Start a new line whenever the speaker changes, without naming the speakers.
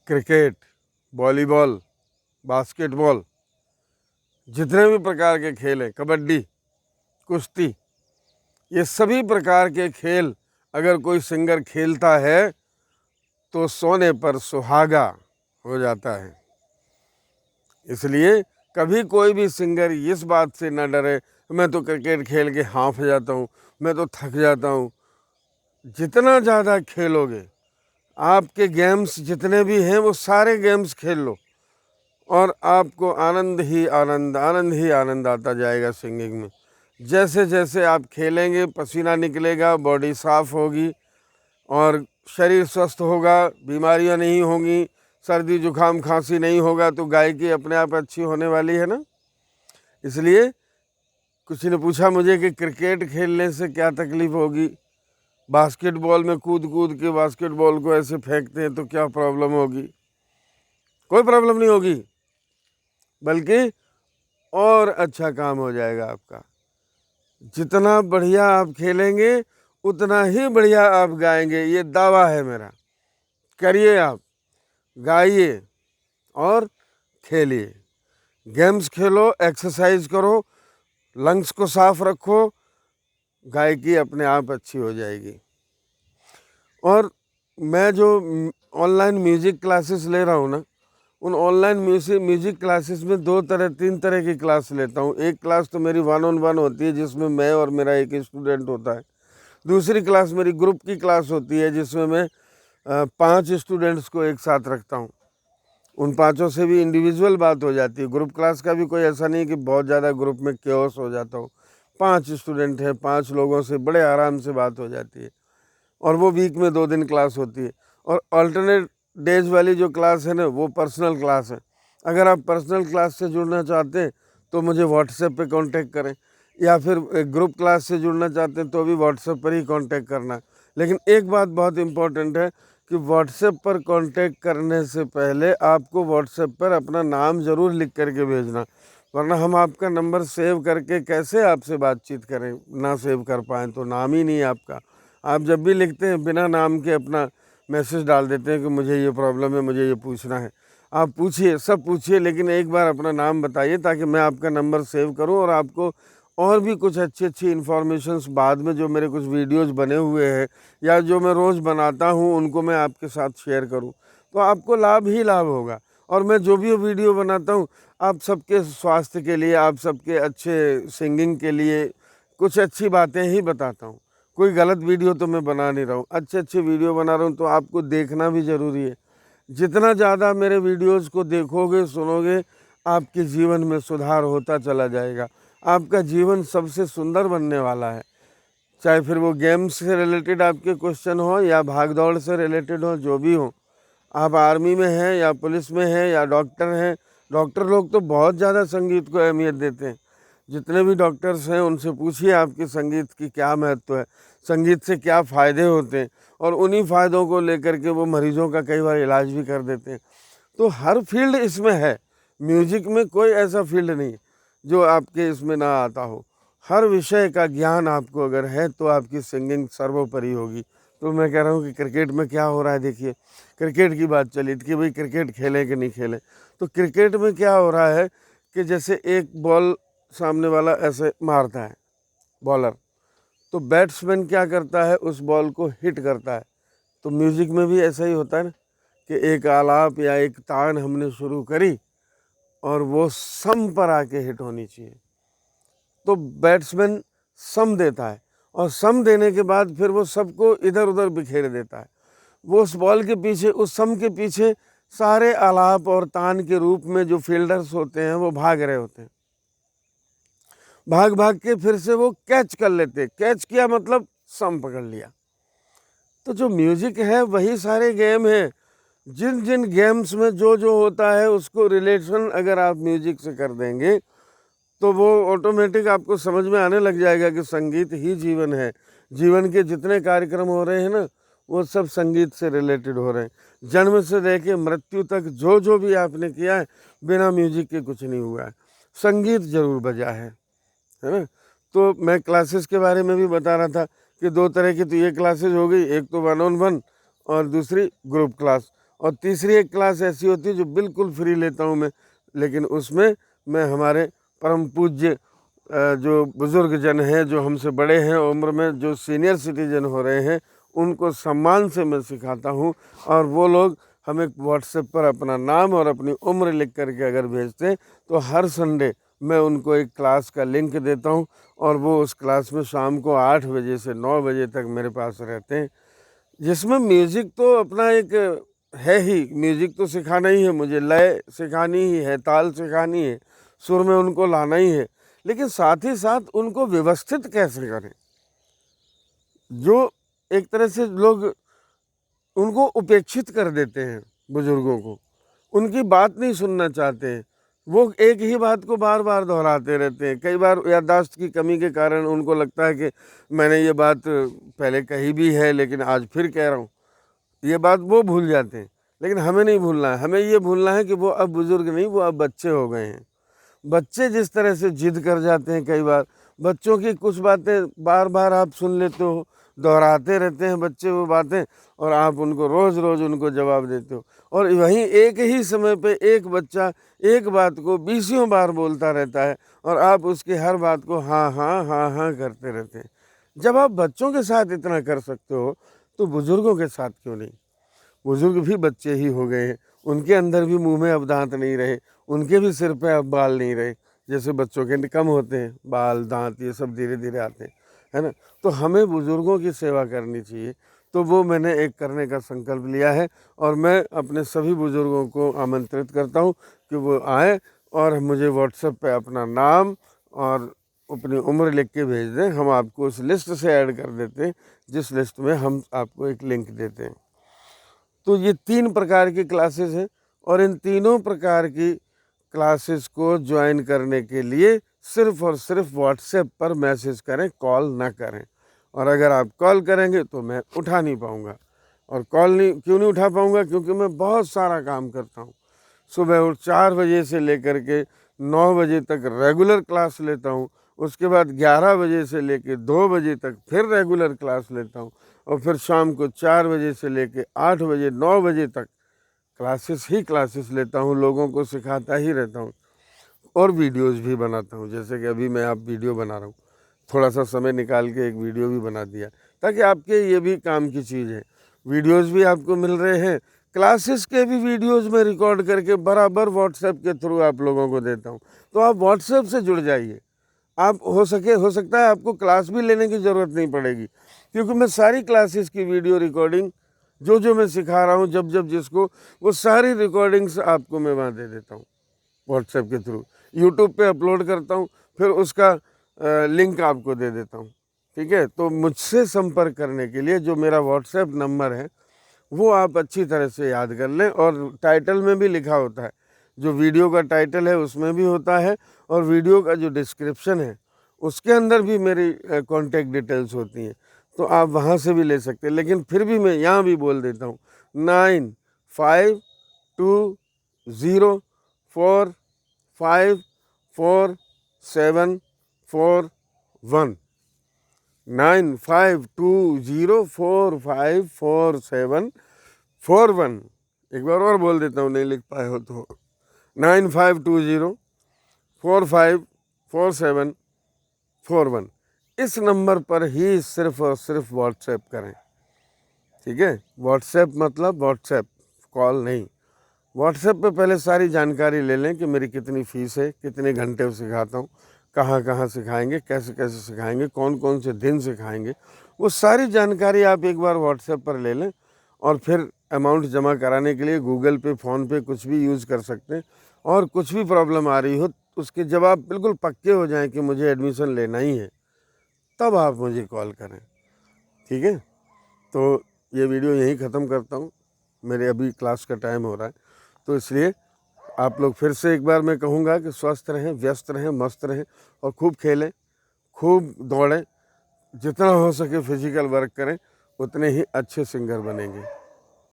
Cricket, volleyball, basketball, जितने भी प्रकार के खेल हैं, कबड्डी, कुश्ती, ये सभी प्रकार के खेल अगर कोई सिंगर खेलता है तो सोने पर सुहागा हो जाता है। इसलिए कभी कोई भी सिंगर इस बात से न डरे मैं तो क्रिकेट खेल के हांफ जाता हूँ, मैं तो थक जाता हूँ। जितना ज़्यादा खेलोगे, आपके गेम्स जितने भी हैं वो सारे गेम्स खेल लो और आपको आनंद ही आनंद, आनंद ही आनंद आता जाएगा सिंगिंग में। जैसे जैसे आप खेलेंगे पसीना निकलेगा, बॉडी साफ होगी और शरीर स्वस्थ होगा, बीमारियां नहीं होंगी, सर्दी जुकाम खांसी नहीं होगा, तो गायकी अपने आप अच्छी होने वाली है ना। इसलिए किसी ने पूछा मुझे कि क्रिकेट खेलने से क्या तकलीफ़ होगी, बास्केटबॉल में कूद कूद के बास्केटबॉल को ऐसे फेंकते हैं तो क्या प्रॉब्लम होगी। कोई प्रॉब्लम नहीं होगी, बल्कि और अच्छा काम हो जाएगा आपका। जितना बढ़िया आप खेलेंगे उतना ही बढ़िया आप गाएंगे, ये दावा है मेरा। करिए आप, गाइए और खेलिए, गेम्स खेलो, एक्सरसाइज करो, लंग्स को साफ रखो, गायकी अपने आप अच्छी हो जाएगी। और मैं जो ऑनलाइन म्यूज़िक क्लासेस ले रहा हूँ ना, उन ऑनलाइन म्यूज़िक क्लासेस में तीन तरह की क्लास लेता हूँ। एक क्लास तो मेरी 1-on-1 होती है जिसमें मैं और मेरा एक स्टूडेंट होता है। दूसरी क्लास मेरी ग्रुप की क्लास होती है जिसमें मैं 5 स्टूडेंट्स को एक साथ रखता हूँ। उन 5 से भी इंडिविजुअल बात हो जाती है। ग्रुप क्लास का भी कोई ऐसा नहीं कि बहुत ज़्यादा ग्रुप में केओस हो जाता हो। 5 स्टूडेंट हैं, 5 लोगों से बड़े आराम से बात हो जाती है और वो वीक में 2 दिन क्लास होती है। और अल्टरनेट डेज वाली जो क्लास है ना, वो पर्सनल क्लास है। अगर आप पर्सनल क्लास से जुड़ना चाहते हैं तो मुझे व्हाट्सएप पे कांटेक्ट करें, या फिर ग्रुप क्लास से जुड़ना चाहते हैं तो भी व्हाट्सएप पर ही कांटेक्ट करना। लेकिन एक बात बहुत इम्पोर्टेंट है कि व्हाट्सएप पर कांटेक्ट करने से पहले आपको व्हाट्सएप पर अपना नाम ज़रूर लिख करके भेजना, वरना हम आपका नंबर सेव करके कैसे आपसे बातचीत करें। ना सेव कर पाएँ तो नाम ही नहीं है आपका। आप जब भी लिखते हैं बिना नाम के अपना मैसेज डाल देते हैं कि मुझे ये प्रॉब्लम है, मुझे ये पूछना है। आप पूछिए, सब पूछिए, लेकिन एक बार अपना नाम बताइए ताकि मैं आपका नंबर सेव करूं और आपको और भी कुछ अच्छी अच्छी इन्फॉर्मेशंस बाद में जो मेरे कुछ वीडियोस बने हुए हैं या जो मैं रोज़ बनाता हूं उनको मैं आपके साथ शेयर करूं, तो आपको लाभ ही लाभ होगा। और मैं जो भी वीडियो बनाता हूं आप सबके स्वास्थ्य के लिए, आप सबके अच्छे सिंगिंग के लिए कुछ अच्छी बातें ही बताता हूँ। कोई गलत वीडियो तो मैं बना नहीं रहा हूँ, अच्छे अच्छे वीडियो बना रहा हूँ, तो आपको देखना भी ज़रूरी है। जितना ज़्यादा मेरे वीडियोस को देखोगे, सुनोगे, आपके जीवन में सुधार होता चला जाएगा। आपका जीवन सबसे सुंदर बनने वाला है। चाहे फिर वो गेम्स से रिलेटेड आपके क्वेश्चन हो या भाग दौड़ से रिलेटेड हो, जो भी हो। आप आर्मी में हैं या पुलिस में हैं या डॉक्टर हैं। डॉक्टर लोग तो बहुत ज़्यादा संगीत को अहमियत देते हैं। जितने भी डॉक्टर्स हैं उनसे पूछिए आपके संगीत की क्या महत्व है, संगीत से क्या फ़ायदे होते हैं, और उन्हीं फ़ायदों को लेकर के वो मरीजों का कई बार इलाज भी कर देते हैं। तो हर फील्ड इसमें है, म्यूजिक में कोई ऐसा फील्ड नहीं है जो आपके इसमें ना आता हो। हर विषय का ज्ञान आपको अगर है तो आपकी सिंगिंग सर्वोपरि होगी। तो मैं कह रहा हूँ कि क्रिकेट में क्या हो रहा है, देखिए क्रिकेट की बात चली थी कि भाई क्रिकेट खेलें कि नहीं खेलें। तो क्रिकेट में क्या हो रहा है कि जैसे एक बॉल सामने वाला ऐसे मारता है बॉलर, तो बैट्समैन क्या करता है, उस बॉल को हिट करता है। तो म्यूज़िक में भी ऐसा ही होता है ना कि एक आलाप या एक तान हमने शुरू करी और वो सम पर आके हिट होनी चाहिए। तो बैट्समैन सम देता है और सम देने के बाद फिर वो सबको इधर उधर बिखेर देता है। वो उस बॉल के पीछे, उस सम के पीछे सारे आलाप और तान के रूप में जो फील्डर्स होते हैं वो भाग रहे होते हैं। भाग भाग के फिर से वो कैच कर लेते। कैच किया मतलब सम पकड़ लिया। तो जो म्यूजिक है वही सारे गेम हैं। जिन जिन गेम्स में जो जो होता है उसको रिलेशन अगर आप म्यूजिक से कर देंगे तो वो ऑटोमेटिक आपको समझ में आने लग जाएगा कि संगीत ही जीवन है। जीवन के जितने कार्यक्रम हो रहे हैं ना, वो सब संगीत से रिलेटेड हो रहे हैं। जन्म से लेके मृत्यु तक जो जो भी आपने किया है, बिना म्यूजिक के कुछ नहीं हुआ है। संगीत जरूर बजा है ना। तो मैं क्लासेस के बारे में भी बता रहा था कि 2 तरह की तो ये क्लासेस हो गई, एक तो 1-on-1 और दूसरी ग्रुप क्लास। और तीसरी एक क्लास ऐसी होती है जो बिल्कुल फ्री लेता हूँ मैं, लेकिन उसमें मैं हमारे परम पूज्य जो बुज़ुर्ग जन हैं, जो हमसे बड़े हैं उम्र में, जो सीनियर सिटीजन हो रहे हैं, उनको सम्मान से मैं सिखाता हूँ। और वो लोग हमें व्हाट्सएप पर अपना नाम और अपनी उम्र लिख करके अगर भेजते हैं तो हर संडे मैं उनको एक क्लास का लिंक देता हूँ और वो उस क्लास में शाम को 8 बजे से 9 बजे तक मेरे पास रहते हैं, जिसमें म्यूज़िक तो अपना एक है ही। म्यूज़िक तो सिखाना ही है मुझे, लय सिखानी ही है, ताल सिखानी है, सुर में उनको लाना ही है, लेकिन साथ ही साथ उनको व्यवस्थित कैसे करें। जो एक तरह से लोग उनको उपेक्षित कर देते हैं, बुजुर्गों को, उनकी बात नहीं सुनना चाहते हैं, वो एक ही बात को बार बार दोहराते रहते हैं। कई बार याददाश्त की कमी के कारण उनको लगता है कि मैंने ये बात पहले कही भी है लेकिन आज फिर कह रहा हूँ, ये बात वो भूल जाते हैं। लेकिन हमें नहीं भूलना है, हमें ये भूलना है कि वो अब बुज़ुर्ग नहीं, वो अब बच्चे हो गए हैं। बच्चे जिस तरह से जिद कर जाते हैं, कई बार बच्चों की कुछ बातें बार बार आप सुन लेते हो, दोहराते रहते हैं बच्चे वो बातें, और आप उनको रोज़ रोज़ उनको जवाब देते हो, और वहीं एक ही समय पे एक बच्चा एक बात को 20 बार बोलता रहता है और आप उसकी हर बात को हाँ हाँ हाँ हाँ करते रहते हैं। जब आप बच्चों के साथ इतना कर सकते हो तो बुज़ुर्गों के साथ क्यों नहीं। बुज़ुर्ग भी बच्चे ही हो गए हैं, उनके अंदर भी मुंह में अब दांत नहीं रहे, उनके भी सिर पे अब बाल नहीं रहे, जैसे बच्चों के कम होते हैं बाल दांत, ये सब धीरे धीरे आते हैं, है ना। तो हमें बुज़ुर्गों की सेवा करनी चाहिए, तो वो मैंने एक करने का संकल्प लिया है और मैं अपने सभी बुज़ुर्गों को आमंत्रित करता हूँ कि वो आएँ और मुझे व्हाट्सएप पे अपना नाम और अपनी उम्र लिख के भेज दें। हम आपको उस लिस्ट से ऐड कर देते हैं जिस लिस्ट में हम आपको एक लिंक देते हैं। तो ये 3 प्रकार की क्लासेस हैं और इन तीनों प्रकार की क्लासेस को ज्वाइन करने के लिए सिर्फ़ और सिर्फ व्हाट्सएप पर मैसेज करें, कॉल ना करें। और अगर आप कॉल करेंगे तो मैं उठा नहीं पाऊँगा। और कॉल क्यों नहीं उठा पाऊँगा, क्योंकि मैं बहुत सारा काम करता हूँ। सुबह उठ 4 बजे से लेकर के 9 बजे तक रेगुलर क्लास लेता हूँ, उसके बाद 11 बजे से लेके 2 बजे तक फिर रेगुलर क्लास लेता हूँ, और फिर शाम को 4 बजे से लेके 8 बजे 9 बजे तक क्लासेस ही क्लासेस लेता हूँ, लोगों को सिखाता ही रहता हूँ। और वीडियोज़ भी बनाता हूँ, जैसे कि अभी मैं आप वीडियो बना रहा हूँ, थोड़ा सा समय निकाल के एक वीडियो भी बना दिया, ताकि आपके ये भी काम की चीज़ है। वीडियोज़ भी आपको मिल रहे हैं, क्लासेस के भी वीडियोज़ में रिकॉर्ड करके बराबर व्हाट्सएप के थ्रू आप लोगों को देता हूँ। तो आप व्हाट्सएप से जुड़ जाइए। आप हो सकता है आपको क्लास भी लेने की ज़रूरत नहीं पड़ेगी, क्योंकि मैं सारी क्लासेस की वीडियो रिकॉर्डिंग जो मैं सिखा रहा हूँ, जब जिसको, वो सारी रिकॉर्डिंग्स आपको मैं वहाँ दे देता हूँ व्हाट्सएप के थ्रू। यूट्यूब पे अपलोड करता हूँ, फिर उसका लिंक आपको दे देता हूँ, ठीक है। तो मुझसे संपर्क करने के लिए जो मेरा व्हाट्सएप नंबर है वो आप अच्छी तरह से याद कर लें, और टाइटल में भी लिखा होता है, जो वीडियो का टाइटल है उसमें भी होता है, और वीडियो का जो डिस्क्रिप्शन है उसके अंदर भी मेरी कॉन्टैक्ट डिटेल्स होती हैं, तो आप वहाँ से भी ले सकते हैं। लेकिन फिर भी मैं यहाँ भी बोल देता हूँ, 9520454741, 9520454741। एक बार और बोल देता हूँ, नहीं लिख पाए हो तो, 9520454741। इस नंबर पर ही सिर्फ और सिर्फ व्हाट्सएप करें, ठीक है। व्हाट्सएप मतलब व्हाट्सएप, कॉल नहीं। व्हाट्सएप पे पहले सारी जानकारी ले लें कि मेरी कितनी फ़ीस है, कितने घंटे सिखाता हूँ, कहाँ कहाँ सिखाएंगे, कैसे कैसे सिखाएंगे, कौन कौन से दिन सिखाएंगे, वो सारी जानकारी आप एक बार व्हाट्सएप पर ले लें। और फिर अमाउंट जमा कराने के लिए गूगल पे, फ़ोन पे कुछ भी यूज़ कर सकते हैं। और कुछ भी प्रॉब्लम आ रही हो, उसके जब आप बिल्कुल पक्के हो जाएं कि मुझे एडमिशन लेना ही है, तब आप मुझे कॉल करें, ठीक है। तो ये वीडियो यहीं ख़त्म करता हूँ, मेरे अभी क्लास का टाइम हो रहा है, तो इसलिए आप लोग फिर से एक बार मैं कहूँगा कि स्वस्थ रहें, व्यस्त रहें, मस्त रहें, और खूब खेलें, खूब दौड़ें, जितना हो सके फिजिकल वर्क करें, उतने ही अच्छे सिंगर बनेंगे।